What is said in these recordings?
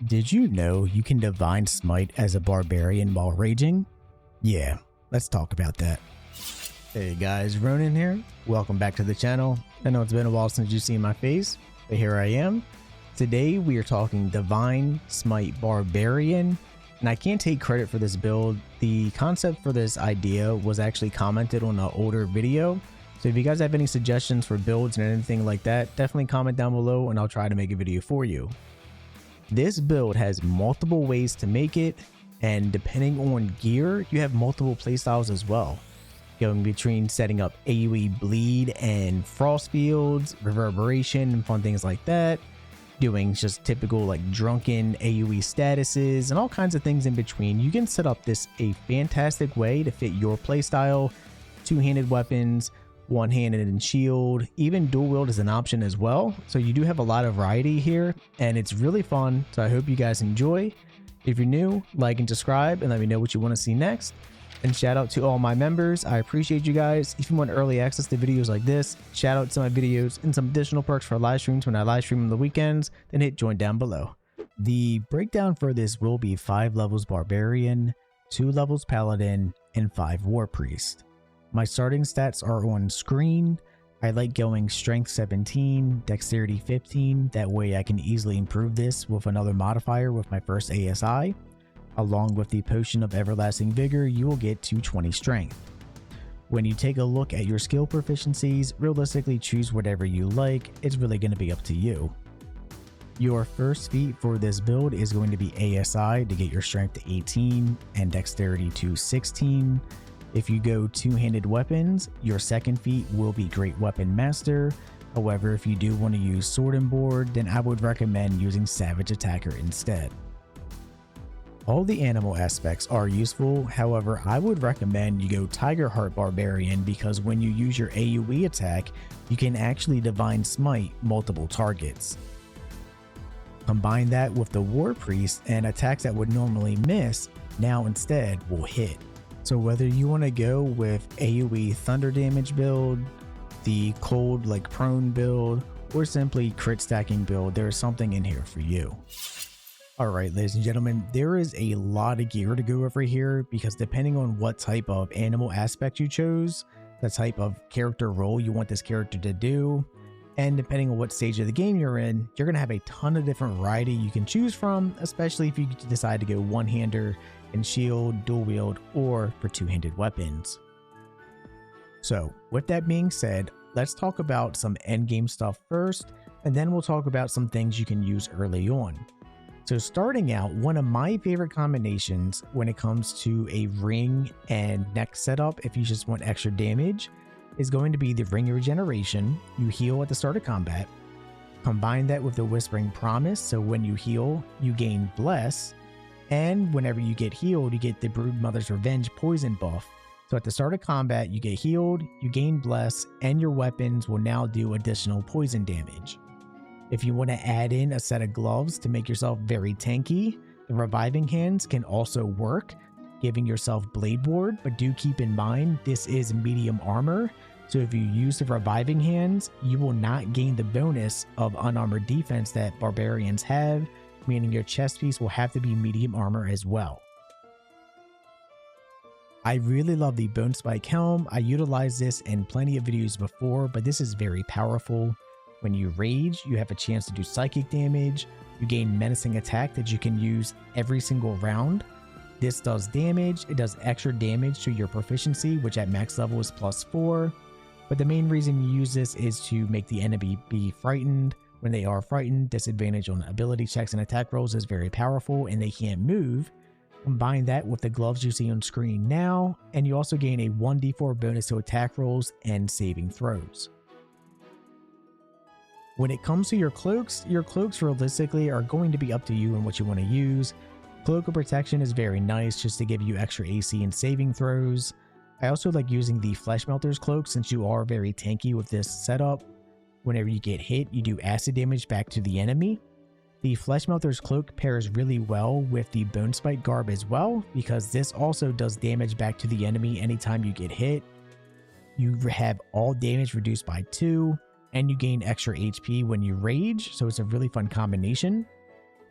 Did you know you can divine Smite as a barbarian while raging? Yeah, let's talk about that. Hey guys, Ronan here. Welcome back to the channel. I know it's been a while since you've seen my face, but here I am. Today we are talking Divine Smite Barbarian, and I can't take credit for this build. The concept for this idea was actually commented on an older video. So if you guys have any suggestions for builds and anything like that, definitely comment down below and I'll try to make a video for you. This build has multiple ways to make it, and depending on gear, you have multiple playstyles as well. Going between setting up AoE bleed and frost fields, reverberation and fun things like that. Doing just typical like drunken AoE statuses and all kinds of things in between. You can set up this a fantastic way to fit your playstyle. Two-handed weapons, one-handed and shield, even dual wield is an option as well. So you do have a lot of variety here and it's really fun. So I hope you guys enjoy. If you're new, like and subscribe and let me know what you want to see next. And shout out to all my members. I appreciate you guys. If you want early access to videos like this, shout out to my videos and some additional perks for live streams when I live stream on the weekends, then hit join down below. The breakdown for this will be 5 levels Barbarian, 2 levels Paladin, and 5 War Priest. My starting stats are on screen. I like going Strength 17, Dexterity 15, that way I can easily improve this with another modifier with my first ASI. Along with the Potion of Everlasting Vigor, you will get 220 Strength. When you take a look at your skill proficiencies, realistically choose whatever you like, it's really going to be up to you. Your first feat for this build is going to be ASI to get your Strength to 18 and Dexterity to 16. If you go two-handed weapons, your second feat will be Great Weapon Master. However, if you do want to use Sword and Board, then I would recommend using Savage Attacker instead. All the animal aspects are useful, however, I would recommend you go Tiger Heart Barbarian because when you use your AoE attack, you can actually Divine Smite multiple targets. Combine that with the War Priest and attacks that would normally miss, now instead will hit. So whether you want to go with AoE Thunder damage build, the cold like prone build, or simply crit stacking build, there is something in here for you. Alright ladies and gentlemen, there is a lot of gear to go over here because depending on what type of animal aspect you chose, the type of character role you want this character to do, and depending on what stage of the game you're in, you're going to have a ton of different variety you can choose from, especially if you decide to go one-hander and shield, dual wield, or for two-handed weapons. So with that being said, let's talk about some endgame stuff first, and then we'll talk about some things you can use early on. So starting out, one of my favorite combinations when it comes to a ring and neck setup, if you just want extra damage, is going to be the ring regeneration. You heal at the start of combat. Combine that with the Whispering Promise, so when you heal, you gain Bless. And whenever you get healed, you get the Broodmother's Revenge poison buff. So at the start of combat, you get healed, you gain Bless, and your weapons will now do additional poison damage. If you want to add in a set of gloves to make yourself very tanky, the Reviving Hands can also work, giving yourself Blade Ward, but do keep in mind this is medium armor. So if you use the Reviving Hands, you will not gain the bonus of unarmored defense that Barbarians have, meaning your chest piece will have to be medium armor as well. I really love the Bone Spike Helm. I utilized this in plenty of videos before, but this is very powerful. When you rage, you have a chance to do psychic damage. You gain menacing attack that you can use every single round. This does damage. It does extra damage to your proficiency, which at max level is +4. But the main reason you use this is to make the enemy be frightened. When they are frightened, disadvantage on ability checks and attack rolls is very powerful and they can't move. Combine that with the gloves you see on screen now, and you also gain a 1d4 bonus to attack rolls and saving throws. When it comes to your cloaks realistically are going to be up to you and what you want to use. Cloak of Protection is very nice just to give you extra AC and saving throws. I also like using the Flesh Melter's Cloak since you are very tanky with this setup. Whenever you get hit, you do acid damage back to the enemy. The Flesh Melter's Cloak pairs really well with the Bone Spike Garb as well because this also does damage back to the enemy anytime you get hit. You have all damage reduced by 2. and you gain extra HP when you rage, so it's a really fun combination.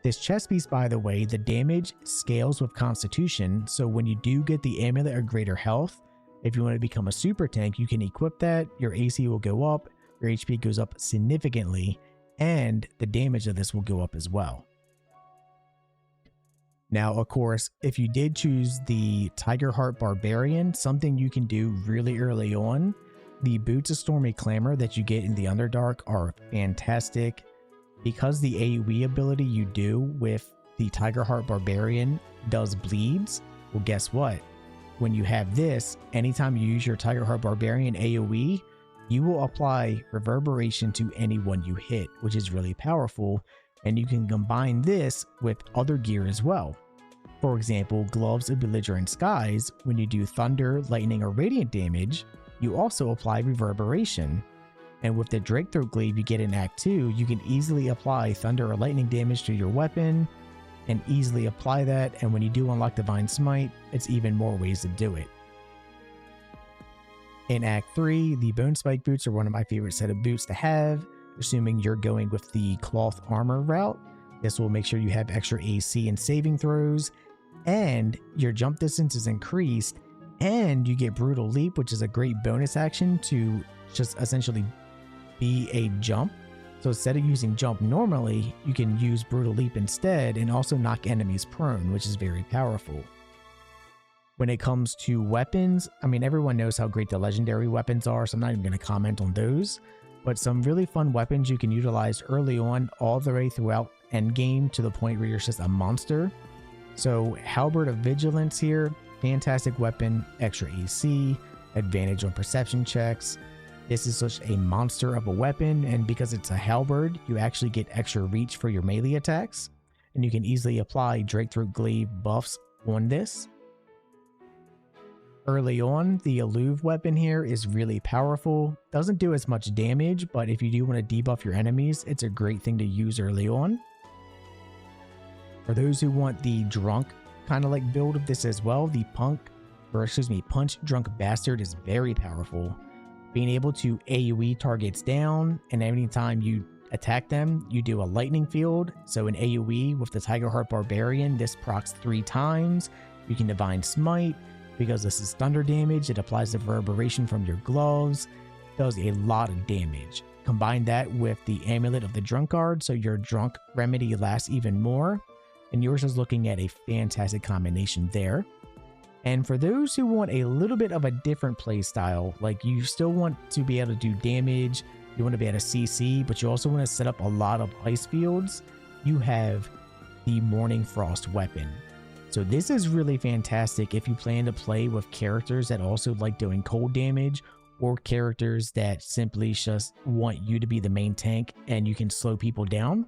This chest piece, by the way, the damage scales with Constitution, so when you do get the Amulet of Greater Health, if you want to become a super tank, you can equip that, your AC will go up, your HP goes up significantly, and the damage of this will go up as well. Now, of course, if you did choose the Tiger Heart Barbarian, something you can do really early on, the Boots of Stormy Clamor that you get in the Underdark are fantastic. Because the AoE ability you do with the Tiger Heart Barbarian does bleeds, well, guess what? When you have this, anytime you use your Tiger Heart Barbarian AoE, you will apply reverberation to anyone you hit, which is really powerful, and you can combine this with other gear as well. For example, Gloves of Belligerent Skies, when you do thunder, lightning, or radiant damage, you also apply reverberation. And with the Drake Throat Glaive you get in Act 2, you can easily apply thunder or lightning damage to your weapon and easily apply that, and when you do unlock Divine Smite, it's even more ways to do it. In Act 3, the Bone Spike Boots are one of my favorite set of boots to have, assuming you're going with the cloth armor route. This will make sure you have extra AC and saving throws, and your jump distance is increased, and you get Brutal Leap, which is a great bonus action to just essentially be a jump. So instead of using jump normally, you can use Brutal Leap instead and also knock enemies prone, which is very powerful. When it comes to weapons, I mean, everyone knows how great the legendary weapons are, so I'm not even going to comment on those. But some really fun weapons you can utilize early on all the way throughout endgame to the point where you're just a monster. So Halberd of Vigilance here, fantastic weapon, extra AC, advantage on perception checks. This is such a monster of a weapon, and because it's a halberd, you actually get extra reach for your melee attacks, and you can easily apply Drake Throat Glaive buffs on this. Early on, the Eluve weapon here is really powerful. Doesn't do as much damage, but if you do want to debuff your enemies, it's a great thing to use early on. For those who want the drunk kind of like build of this as well, the Punch Drunk Bastard is very powerful. Being able to AoE targets down, and anytime you attack them, you do a lightning field. So in AoE with the Tiger Heart Barbarian, this procs 3 times. You can Divine Smite. Because this is thunder damage, it applies the reverberation from your gloves. Does a lot of damage. Combine that with the Amulet of the Drunkard, so your drunk remedy lasts even more. And yours is looking at a fantastic combination there. And for those who want a little bit of a different play style, like you still want to be able to do damage, you want to be able to CC, but you also want to set up a lot of ice fields, you have the Morning Frost weapon. So this is really fantastic if you plan to play with characters that also like doing cold damage, or characters that simply just want you to be the main tank and you can slow people down.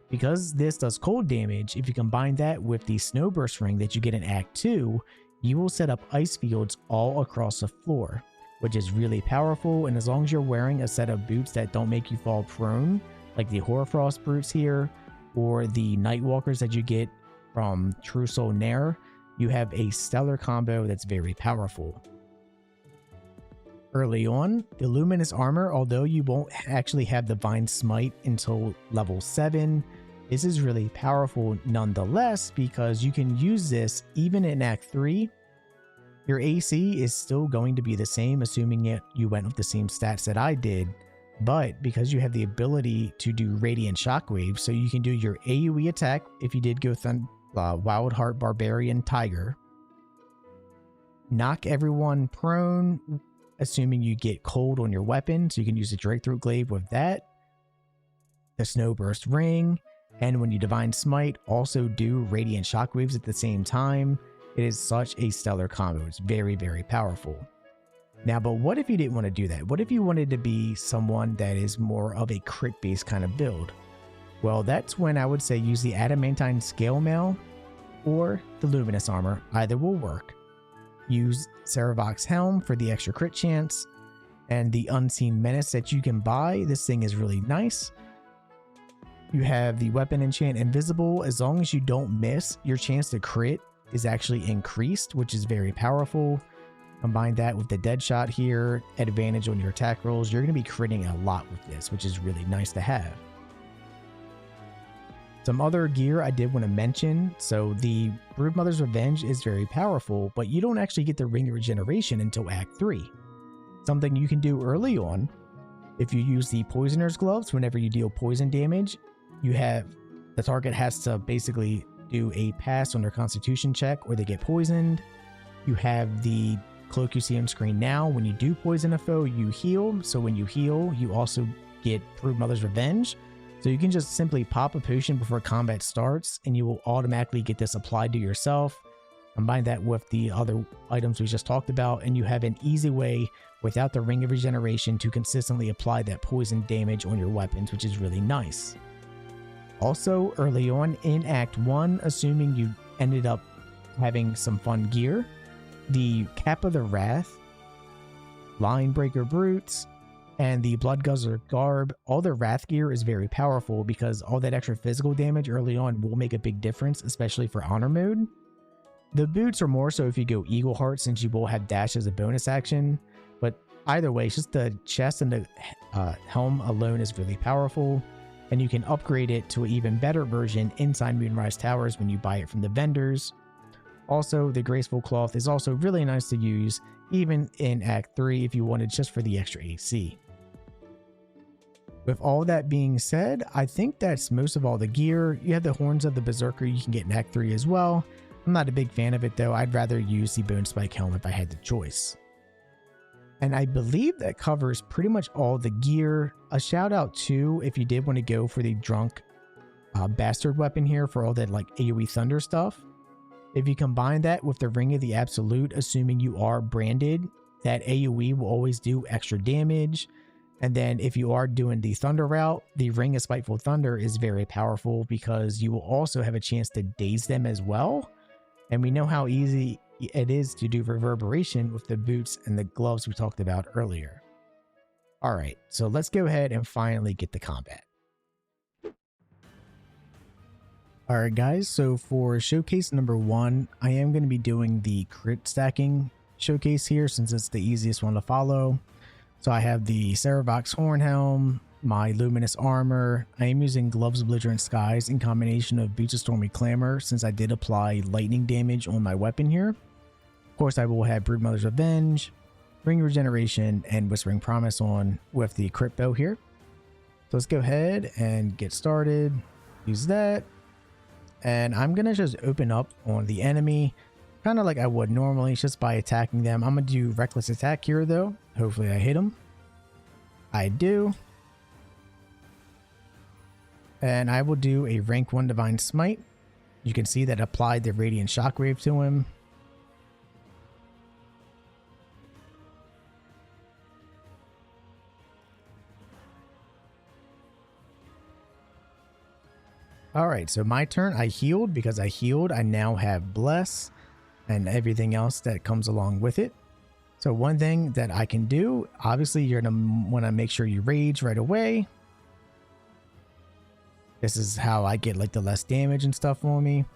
Because this does cold damage, if you combine that with the Snowburst Ring that you get in Act 2, you will set up ice fields all across the floor, which is really powerful. And as long as you're wearing a set of boots that don't make you fall prone, like the Hoarfrost boots here, or the Nightwalkers that you get from True Soul Nair, you have a stellar combo that's very powerful. Early on, the Luminous Armor, although you won't actually have Divine Smite until level 7, this is really powerful nonetheless, because you can use this even in Act 3. Your AC is still going to be the same, assuming you went with the same stats that I did, but because you have the ability to do Radiant Shockwave, so you can do your AoE attack if you did go Wild Heart Barbarian Tiger, knock everyone prone, assuming you get cold on your weapon, so you can use the Drake Throat Glaive with that, the Snowburst Ring, and when you Divine Smite, also do Radiant Shockwaves at the same time. It is such a stellar combo. It's very, very powerful. Now, but what if you didn't want to do that? What if you wanted to be someone that is more of a crit-based kind of build? Well, that's when I would say use the Adamantine Scale Mail or the Luminous Armor. Either will work. Use Saravox Helm for the extra crit chance, and the Unseen Menace that you can buy. This thing is really nice. You have the Weapon Enchant Invisible. As long as you don't miss, your chance to crit is actually increased, which is very powerful. Combine that with the dead shot here, advantage on your attack rolls. You're going to be critting a lot with this, which is really nice to have. Some other gear I did want to mention. So the Broodmother's Revenge is very powerful, but you don't actually get the Ring of Regeneration until Act 3. Something you can do early on. If you use the Poisoner's Gloves, whenever you deal poison damage, the target has to basically do a pass on their Constitution check or they get poisoned. You have the cloak you see on screen now. When you do poison a foe, you heal. So when you heal, you also get Broodmother's Revenge. So you can just simply pop a potion before combat starts and you will automatically get this applied to yourself. Combine that with the other items we just talked about and you have an easy way without the Ring of Regeneration to consistently apply that poison damage on your weapons, which is really nice. Also, early on in Act 1, assuming you ended up having some fun gear, the Cap of the Wrath, Line Breaker Brutes, and the Blood Guzzler Garb, all the Wrath gear is very powerful because all that extra physical damage early on will make a big difference, especially for Honor Mode. The boots are more so if you go Eagle Heart since you will have dash as a bonus action, but either way, it's just the chest and the helm alone is really powerful, and you can upgrade it to an even better version inside Moonrise Towers when you buy it from the vendors. Also, the Graceful Cloth is also really nice to use, even in Act 3 if you wanted just for the extra AC. With all that being said, I think that's most of all the gear. You have the Horns of the Berserker you can get in Act 3 as well. I'm not a big fan of it though. I'd rather use the Bone Spike Helm if I had the choice. And I believe that covers pretty much all the gear. A shout out too, if you did want to go for the Drunk Bastard weapon here for all that like Aoe Thunder stuff. If you combine that with the Ring of the Absolute, assuming you are branded, that AoE will always do extra damage. And then if you are doing the Thunder route, the Ring of Spiteful Thunder is very powerful because you will also have a chance to daze them as well. And we know how easy it is to do Reverberation with the boots and the gloves we talked about earlier. Alright, so let's go ahead and finally get the combat. Alright guys, so for showcase number 1, I am going to be doing the crit stacking showcase here since it's the easiest one to follow. So I have the Ceravox Horn Helm, my Luminous Armor. I am using Gloves of Belligerent Skies in combination of Boots of Stormy Clamor since I did apply lightning damage on my weapon here. Of course, I will have Broodmother's Revenge, Ring of Regeneration, and Whispering Promise on with the crit bow here. So let's go ahead and get started. Use that. And I'm going to just open up on the enemy, kind of like I would normally, just by attacking them. I'm going to do Reckless Attack here though. Hopefully I hit him. I do. And I will do a rank 1 Divine Smite. You can see that applied the Radiant Shockwave to him. Alright, so my turn. I healed. Because I healed, I now have Bless and everything else that comes along with it. So one thing that I can do, obviously you're going to want to make sure you rage right away. This is how I get like the less damage and stuff on me.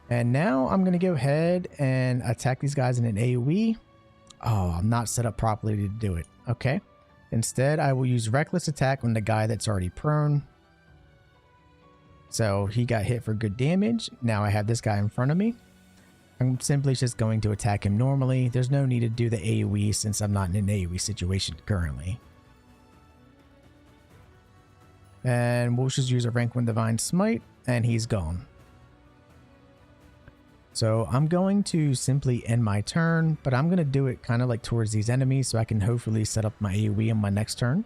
And now I'm going to go ahead and attack these guys in an AoE. Oh, I'm not set up properly to do it. Okay. Instead, I will use Reckless Attack on the guy that's already prone. So he got hit for good damage. Now I have this guy in front of me. I'm simply just going to attack him normally. There's no need to do the AoE since I'm not in an AoE situation currently. And we'll just use a rank 1 Divine Smite and he's gone. So I'm going to simply end my turn, but I'm going to do it kind of like towards these enemies so I can hopefully set up my AoE on my next turn.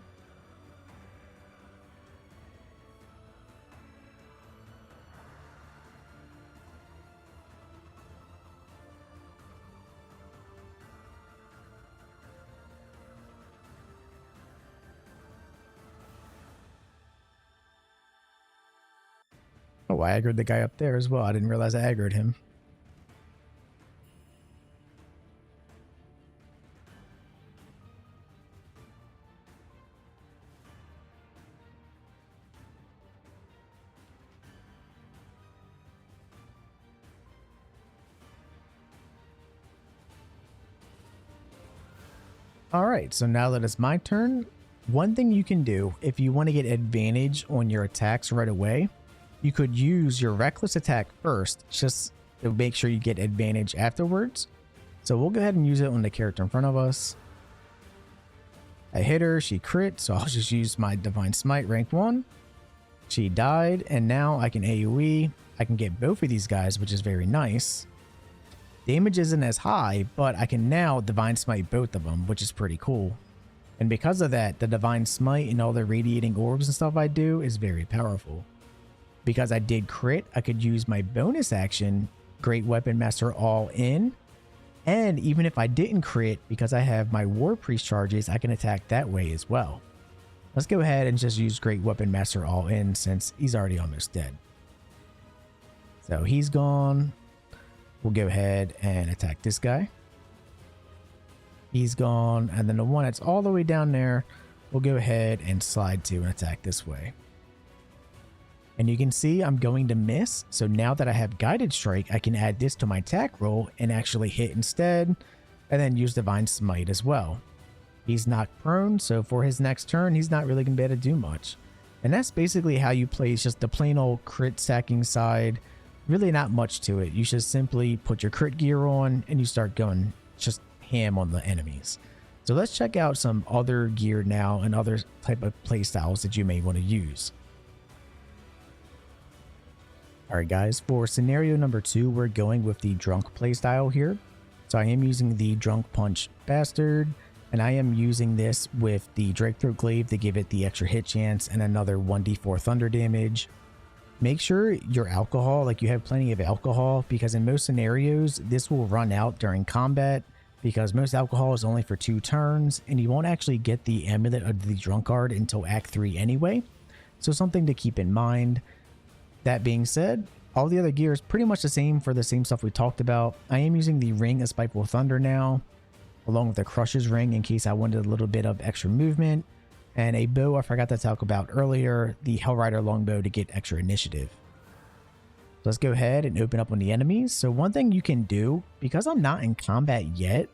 Oh, I aggroed the guy up there as well. I didn't realize I aggroed him. All right, so now that it's my turn, one thing you can do if you want to get advantage on your attacks right away, you could use your reckless attack first, just to make sure you get advantage afterwards. So we'll go ahead and use it on the character in front of us. I hit her, she crit, so I'll just use my Divine Smite rank 1. She died, and now I can AoE. I can get both of these guys, which is very nice. Damage isn't as high, but I can now Divine Smite both of them, which is pretty cool. And because of that, the Divine Smite and all the radiating orbs and stuff I do is very powerful. Because I did crit, I could use my bonus action, Great Weapon Master all in. And even if I didn't crit, because I have my War Priest charges, I can attack that way as well. Let's go ahead and just use Great Weapon Master all in since he's already almost dead. So he's gone. We'll go ahead and attack this guy. He's gone. And then the one that's all the way down there, we'll go ahead and slide to and attack this way. And you can see I'm going to miss. So now that I have Guided Strike, I can add this to my attack roll and actually hit instead. And then use Divine Smite as well. He's knocked prone, so for his next turn, he's not really going to be able to do much. And that's basically how you play. It's just the plain old crit stacking side. Really not much to it. You just simply put your crit gear on and you start going just ham on the enemies. So let's check out some other gear now and other type of play styles that you may want to use. Alright guys, for scenario number 2, we're going with the Drunk playstyle here. So I am using the Drunk Punch Bastard, and I am using this with the Drakethroat Glaive to give it the extra hit chance and another 1d4 thunder damage. Make sure your alcohol, like you have plenty of alcohol, because in most scenarios, this will run out during combat, because most alcohol is only for 2 turns, and you won't actually get the Amulet of the Drunkard until Act 3 anyway. So something to keep in mind. That being said, all the other gear is pretty much the same for the same stuff we talked about. I am using the Ring of Spiteful Thunder now, along with the Crusher's Ring in case I wanted a little bit of extra movement, and a bow I forgot to talk about earlier, the Hellrider Longbow to get extra initiative. Let's go ahead and open up on the enemies. So one thing you can do, because I'm not in combat yet,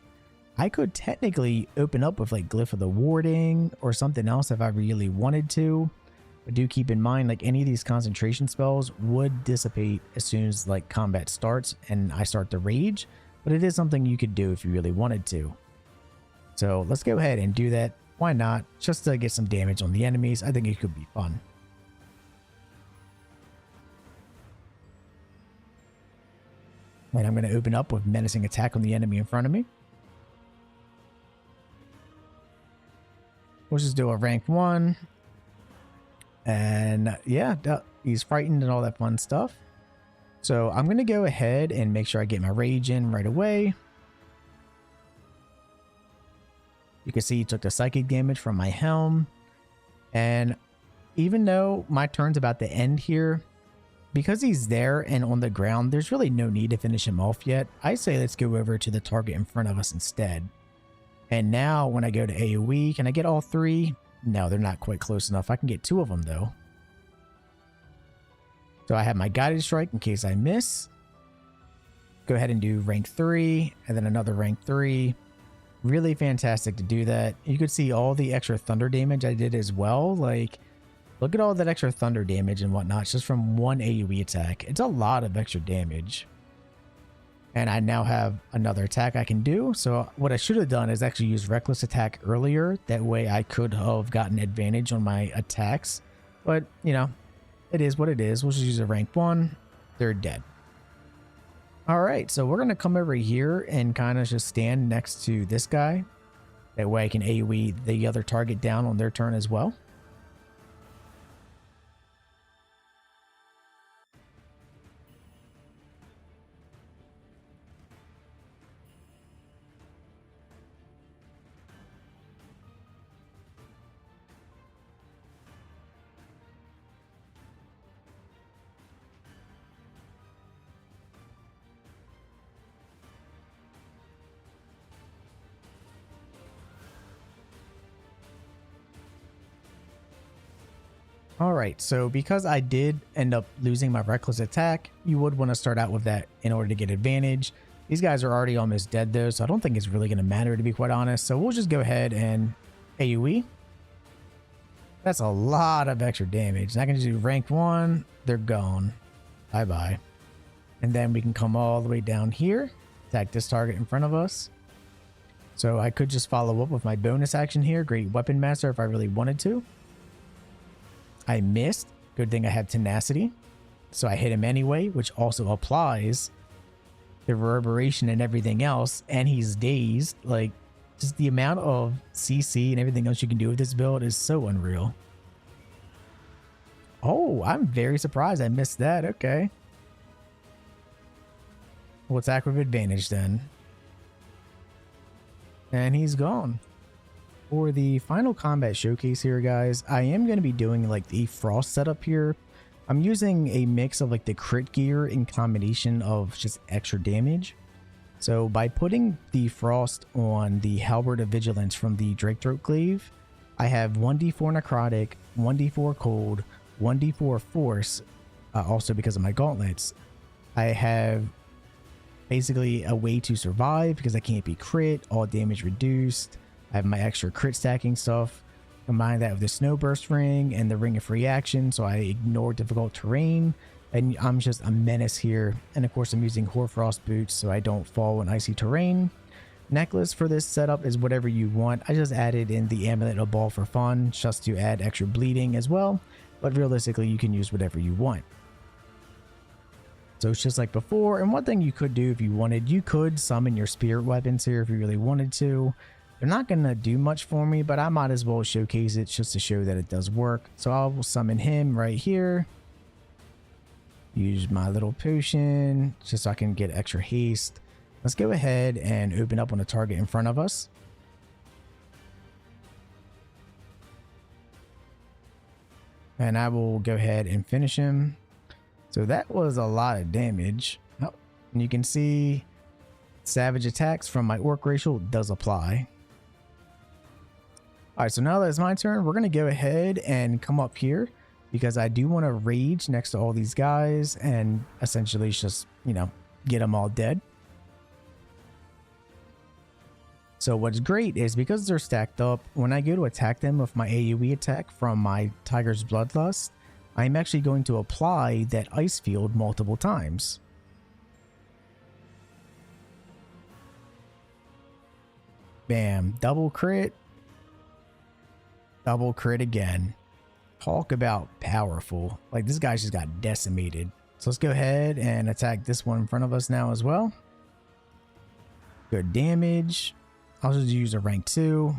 I could technically open up with like Glyph of the Warding or something else if I really wanted to. But do keep in mind, like any of these concentration spells would dissipate as soon as like combat starts and I start to rage. But it is something you could do if you really wanted to. So let's go ahead and do that. Why not? Just to get some damage on the enemies. I think it could be fun. And I'm going to open up with Menacing Attack on the enemy in front of me. We'll just do a rank 1. And yeah, he's frightened and all that fun stuff. So I'm going to go ahead and make sure I get my rage in right away. You can see he took the psychic damage from my helm. And even though my turn's about to end here, because he's there and on the ground, there's really no need to finish him off yet. I say let's go over to the target in front of us instead. And now when I go to AoE, can I get all 3? No, they're not quite close enough. I can get 2 of them though. So I have my Guided Strike in case I miss. Go ahead and do rank 3 and then another rank 3. Really fantastic to do that. You could see all the extra thunder damage I did as well. Like, look at all that extra thunder damage and whatnot just from one AoE attack. It's a lot of extra damage. And I now have another attack I can do. So what I should have done is actually use Reckless Attack earlier. That way I could have gotten advantage on my attacks. But, you know, it is what it is. We'll just use a rank 1. They're dead. Alright, so we're going to come over here and kind of just stand next to this guy. That way I can AoE the other target down on their turn as well. Alright, so because I did end up losing my Reckless Attack, you would want to start out with that in order to get advantage. These guys are already almost dead though, so I don't think it's really going to matter, to be quite honest. So we'll just go ahead and AoE. That's a lot of extra damage. And I can just do rank 1. They're gone. Bye-bye. And then we can come all the way down here. Attack this target in front of us. So I could just follow up with my bonus action here. Great Weapon Master if I really wanted to. I missed. Good thing I have tenacity. So I hit him anyway, which also applies the reverberation and everything else. And he's dazed. Like, just the amount of CC and everything else you can do with this build is so unreal. Oh, I'm very surprised I missed that. Okay. We'll attack with advantage then. And he's gone. For the final combat showcase here, guys, I am going to be doing like the frost setup here. I'm using a mix of like the crit gear in combination of just extra damage. So by putting the frost on the Halberd of Vigilance from the Drake Throat Glaive, I have 1d4 necrotic, 1d4 cold, 1d4 force, also because of my gauntlets. I have basically a way to survive because I can't be crit, all damage reduced. I have my extra crit stacking stuff. Combine that with the Snowburst Ring and the Ring of Free Action, so I ignore difficult terrain. And I'm just a menace here. And of course I'm using Hoarfrost boots so I don't fall in icy terrain. Necklace for this setup is whatever you want. I just added in the Amulet of Ball for fun, just to add extra bleeding as well. But realistically, you can use whatever you want. So it's just like before. And one thing you could do if you wanted, you could summon your spirit weapons here if you really wanted to. They're not going to do much for me, but I might as well showcase it just to show that it does work. So I will summon him right here. Use my little potion just so I can get extra haste. Let's go ahead and open up on the target in front of us. And I will go ahead and finish him. So that was a lot of damage. Oh, and you can see savage attacks from my orc racial does apply. All right, so now that it's my turn, we're going to go ahead and come up here because I do want to rage next to all these guys and essentially just, you know, get them all dead. So what's great is because they're stacked up, when I go to attack them with my AoE attack from my Tiger's Bloodlust, I'm actually going to apply that ice field multiple times. Bam, double crit again. Talk about powerful. Like, this guy just got decimated. So let's go ahead and attack this one in front of us now as well. Good damage. I'll just use a rank 2.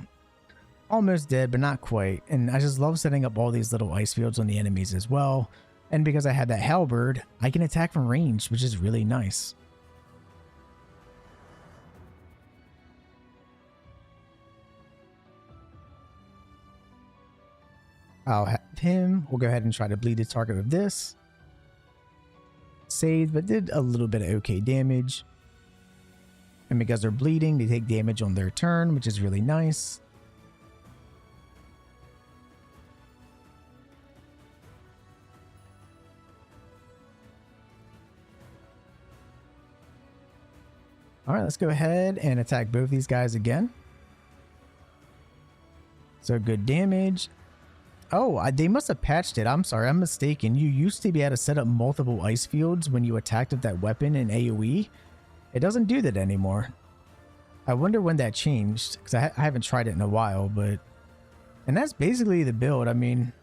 Almost dead, but not quite. And I just love setting up all these little ice fields on the enemies as well. And because I have that halberd, I can attack from range, which is really nice. I'll have him. We'll go ahead and try to bleed the target with this. Saved, but did a little bit of okay damage. And because they're bleeding, they take damage on their turn, which is really nice. All right, let's go ahead and attack both these guys again. So good damage. Oh, they must have patched it. I'm sorry, I'm mistaken. You used to be able to set up multiple ice fields when you attacked with that weapon in AoE. It doesn't do that anymore. I wonder when that changed, because I haven't tried it in a while, but... And that's basically the build. I mean,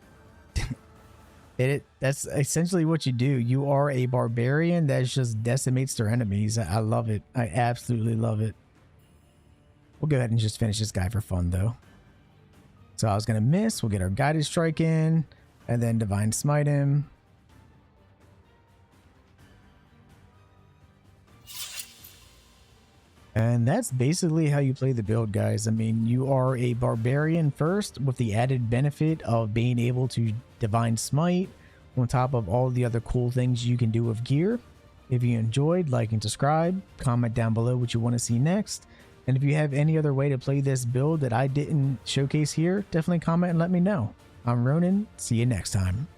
that's essentially what you do. You are a barbarian that just decimates their enemies. I love it. I absolutely love it. We'll go ahead and just finish this guy for fun, though. So I was going to miss. We'll get our guided strike in, and then divine smite him. And that's basically how you play the build, guys. I mean, you are a barbarian first with the added benefit of being able to divine smite on top of all the other cool things you can do with gear. If you enjoyed, like and subscribe, comment down below what you want to see next. And if you have any other way to play this build that I didn't showcase here, definitely comment and let me know. I'm Ronan. See you next time.